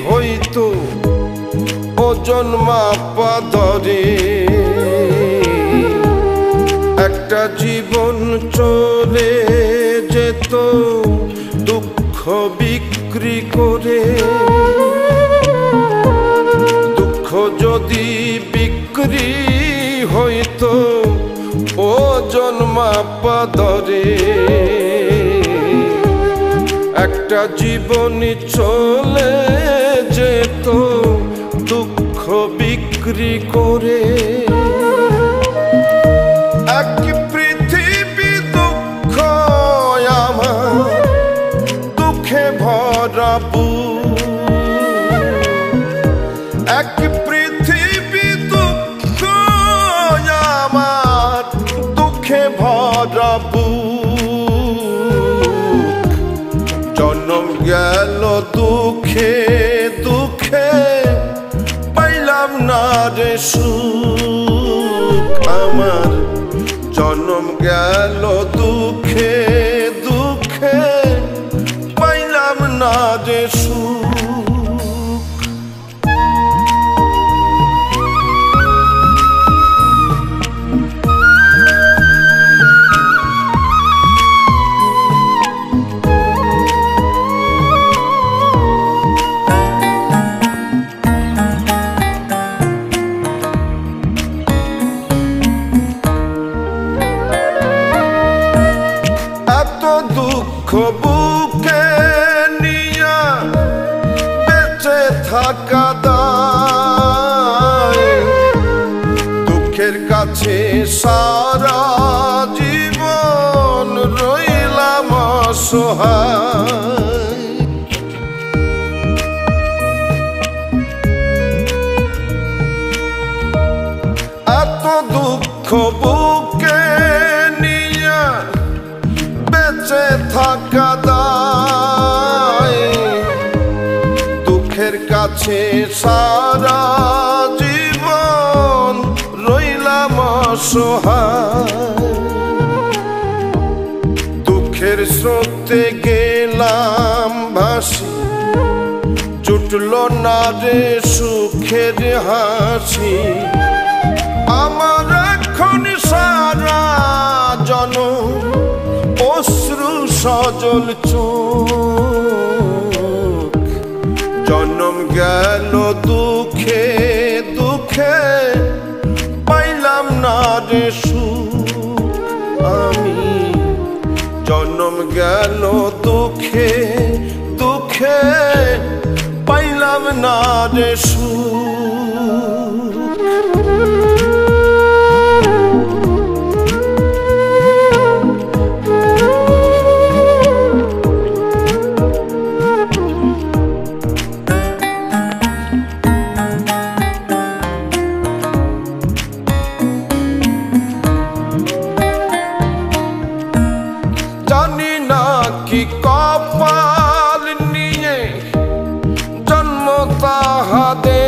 হইতো ওজন মাপা ধরে একটা জীবন চলে যেত দুঃখ বিক্রি করে দুঃখ যদি বিক্রি হইতো ওজন মাপা ধরে একটা জীবনী চলে যেত দুঃখ বিক্রি করে এক পৃথিবী দুঃখ আমার দুঃখে ভরা এক পৃথিবী দুঃখ আমার দুঃখে ভরা জন্ম গেল দুঃখে দুঃখে পাইলাম না রে সুখ আমার জন্ম গেল দুঃখে দুঃখে পাইলাম না রে সুখ দুঃখ বুকে নিয়া বেঁচে থাকা দায় দুঃখের কাছে সারা জীবন রইলাম অসহায় এত দুঃখ বুকে বেঁচে থাকা দায় দুঃখের কাছে সারা জীবন রইলাম অসহায় দুঃখের স্রোতে গেলাম ভাসি জুটল না রে সুখের হাসি আমার এখন সারা জনম অশ্রু সজল চোখ জন্ম গেল দুঃখে দুঃখে পাইলাম না রে সুখ আমি জন্ম গেল দুঃখে দুঃখে পাইলাম না রে সুখ জানি না কি কপাল নিয়ে জন্ম তাহাদের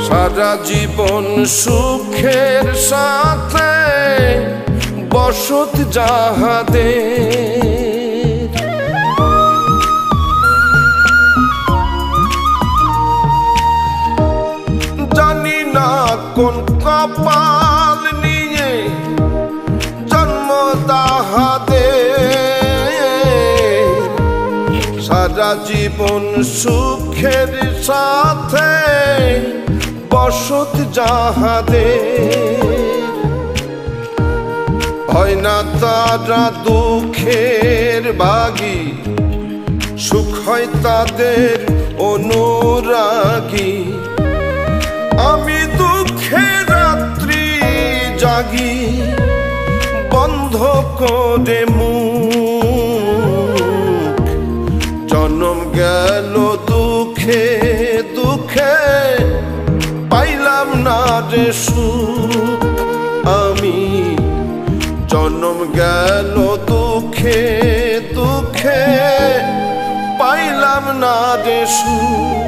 সারা জীবন সুখের সাথে বসত যাহাদের জানি না কোন কপাল নিয়ে সারা জীবন সুখের সাথে বসত যাহাদের হয় না তারা দুঃখের ভাগী সুখ হয় তাদের অনুরাগী আমি দুঃখের রাত্রি জাগি বন্ধ করে মুখ জন্ম গেল দুঃখে দুঃখে পাইলাম না রে সুখ আমি জন্ম গেল দুঃখে দুঃখে পাইলাম না রে সুখ